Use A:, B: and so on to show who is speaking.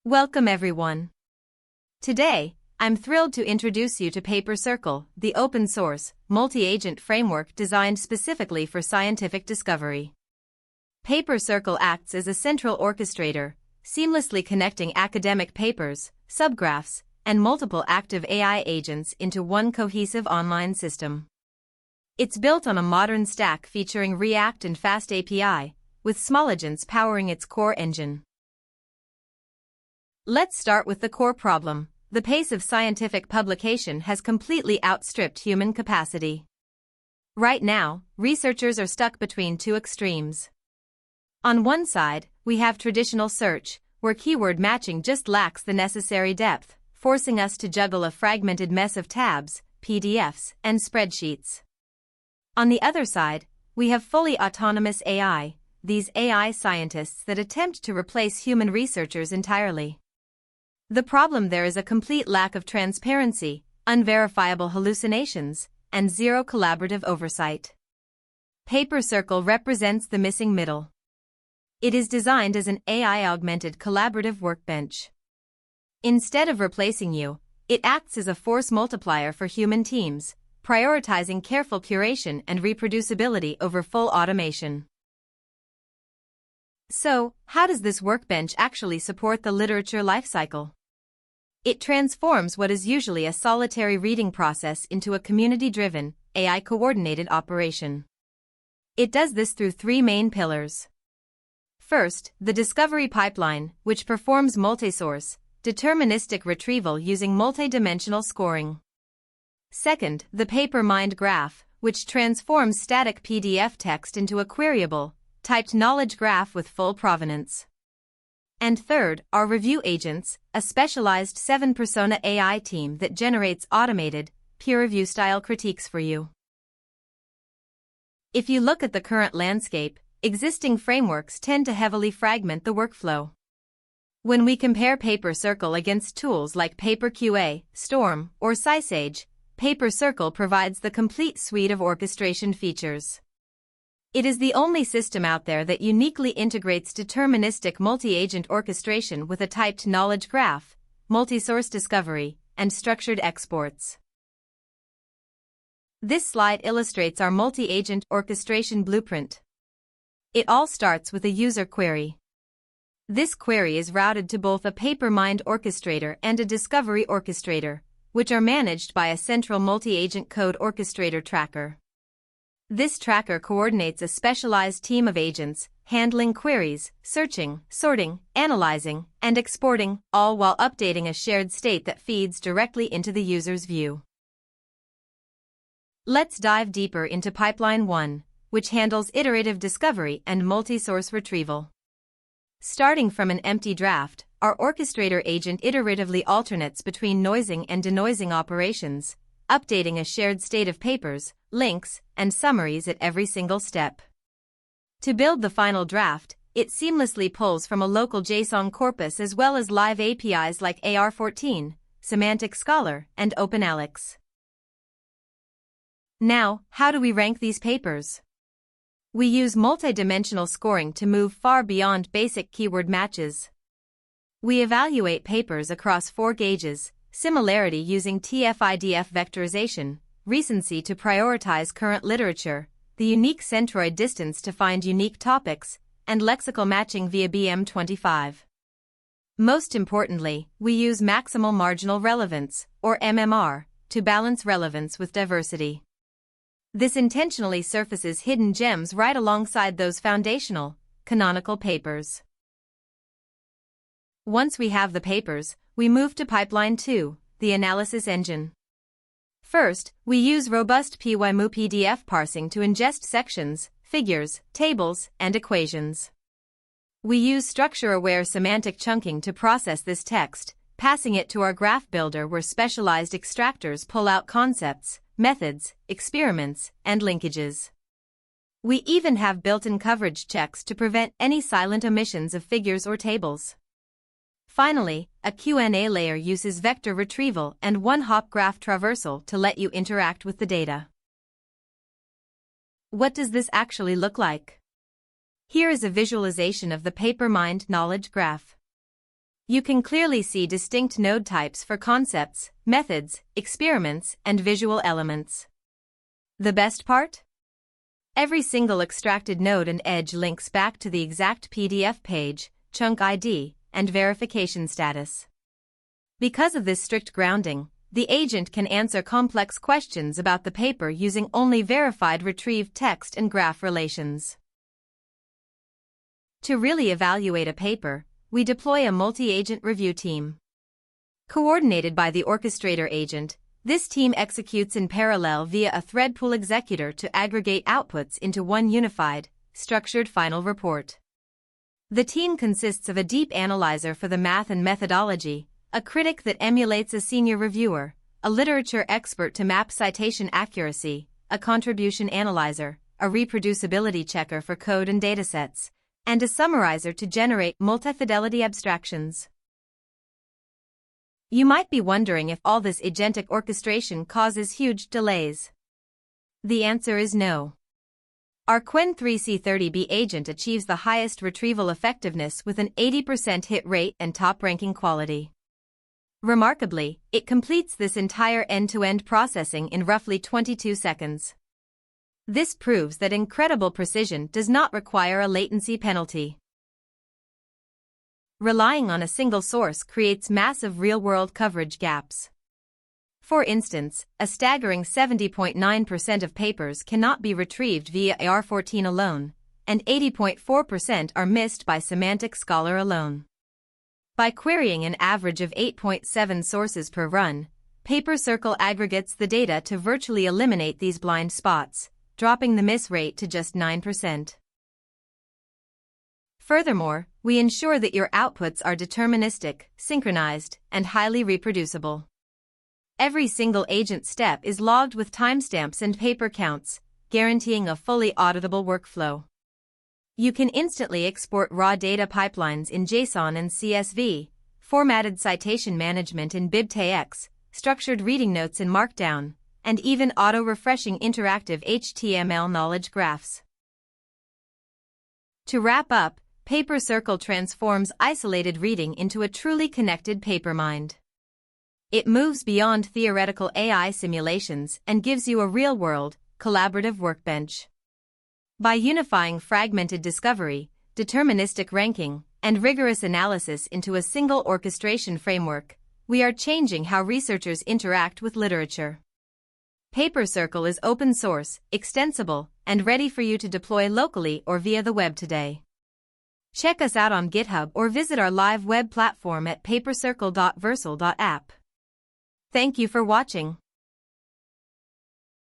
A: Welcome everyone. Today, I'm thrilled to introduce you to papercircle, the open-source, multi-agent framework designed specifically for scientific discovery. papercircle acts as a central orchestrator, seamlessly connecting academic papers, subgraphs, and multiple active AI agents into one cohesive online system. It's built on a modern stack featuring React and Fast API, with small agents powering its core engine. Let's start with the core problem. The pace of scientific publication has completely outstripped human capacity. Right now, researchers are stuck between two extremes. On one side, we have traditional search, where keyword matching just lacks the necessary depth, forcing us to juggle a fragmented mess of tabs, PDFs, and spreadsheets. On the other side, we have fully autonomous AI, these AI scientists that attempt to replace human researchers entirely. The problem there is a complete lack of transparency, unverifiable hallucinations, and zero collaborative oversight. papercircle represents the missing middle. It is designed as an AI-augmented collaborative workbench. Instead of replacing you, it acts as a force multiplier for human teams, prioritizing careful curation and reproducibility over full automation. So, how does this workbench actually support the literature lifecycle? It transforms what is usually a solitary reading process into a community-driven, AI-coordinated operation. It does this through three main pillars. First, the discovery pipeline, which performs multi-source, deterministic retrieval using multi-dimensional scoring. Second, the paper mind graph, which transforms static PDF text into a queryable, typed knowledge graph with full provenance. And third, our review agents, a specialized 7-persona AI team that generates automated, peer-review style critiques for you. If you look at the current landscape, existing frameworks tend to heavily fragment the workflow. When we compare papercircle against tools like PaperQA, Storm, or SciSage, papercircle provides the complete suite of orchestration features. It is the only system out there that uniquely integrates deterministic multi-agent orchestration with a typed knowledge graph, multi-source discovery, and structured exports. This slide illustrates our multi-agent orchestration blueprint. It all starts with a user query. This query is routed to both a paper-mind orchestrator and a discovery orchestrator, which are managed by a central multi-agent code orchestrator tracker. This tracker coordinates a specialized team of agents, handling queries, searching, sorting, analyzing, and exporting, all while updating a shared state that feeds directly into the user's view. Let's dive deeper into Pipeline 1, which handles iterative discovery and multi-source retrieval. Starting from an empty draft, our orchestrator agent iteratively alternates between noising and denoising operations, updating a shared state of papers, links, and summaries at every single step. To build the final draft, it seamlessly pulls from a local JSON corpus as well as live APIs like AR14, Semantic Scholar, and OpenAlex. Now, how do we rank these papers? We use multidimensional scoring to move far beyond basic keyword matches. We evaluate papers across 4 gauges: similarity using TF-IDF vectorization, recency to prioritize current literature, the unique centroid distance to find unique topics, and lexical matching via BM25. Most importantly, we use maximal marginal relevance, or MMR, to balance relevance with diversity. This intentionally surfaces hidden gems right alongside those foundational, canonical papers. Once we have the papers, we move to Pipeline 2, the analysis engine. First, we use robust PyMu PDF parsing to ingest sections, figures, tables, and equations. We use structure-aware semantic chunking to process this text, passing it to our graph builder where specialized extractors pull out concepts, methods, experiments, and linkages. We even have built-in coverage checks to prevent any silent omissions of figures or tables. Finally, a Q&A layer uses vector retrieval and one-hop graph traversal to let you interact with the data. What does this actually look like? Here is a visualization of the paper-mind knowledge graph. You can clearly see distinct node types for concepts, methods, experiments, and visual elements. The best part? Every single extracted node and edge links back to the exact PDF page, chunk ID, and verification status. Because of this strict grounding, the agent can answer complex questions about the paper using only verified retrieved text and graph relations. To really evaluate a paper, we deploy a multi-agent review team. Coordinated by the orchestrator agent, this team executes in parallel via a thread pool executor to aggregate outputs into one unified, structured final report. The team consists of a deep analyzer for the math and methodology, a critic that emulates a senior reviewer, a literature expert to map citation accuracy, a contribution analyzer, a reproducibility checker for code and datasets, and a summarizer to generate multi-fidelity abstractions. You might be wondering if all this agentic orchestration causes huge delays. The answer is no. Our Qwen 3C30B agent achieves the highest retrieval effectiveness with an 80% hit rate and top-ranking quality. Remarkably, it completes this entire end-to-end processing in roughly 22 seconds. This proves that incredible precision does not require a latency penalty. Relying on a single source creates massive real-world coverage gaps. For instance, a staggering 70.9% of papers cannot be retrieved via AR14 alone, and 80.4% are missed by Semantic Scholar alone. By querying an average of 8.7 sources per run, papercircle aggregates the data to virtually eliminate these blind spots, dropping the miss rate to just 9%. Furthermore, we ensure that your outputs are deterministic, synchronized, and highly reproducible. Every single agent step is logged with timestamps and paper counts, guaranteeing a fully auditable workflow. You can instantly export raw data pipelines in JSON and CSV, formatted citation management in BibTeX, structured reading notes in Markdown, and even auto-refreshing interactive HTML knowledge graphs. To wrap up, papercircle transforms isolated reading into a truly connected paper mind. It moves beyond theoretical AI simulations and gives you a real-world, collaborative workbench. By unifying fragmented discovery, deterministic ranking, and rigorous analysis into a single orchestration framework, we are changing how researchers interact with literature. papercircle is open source, extensible, and ready for you to deploy locally or via the web today. Check us out on GitHub or visit our live web platform at papercircle.vercel.app. Thank you for watching.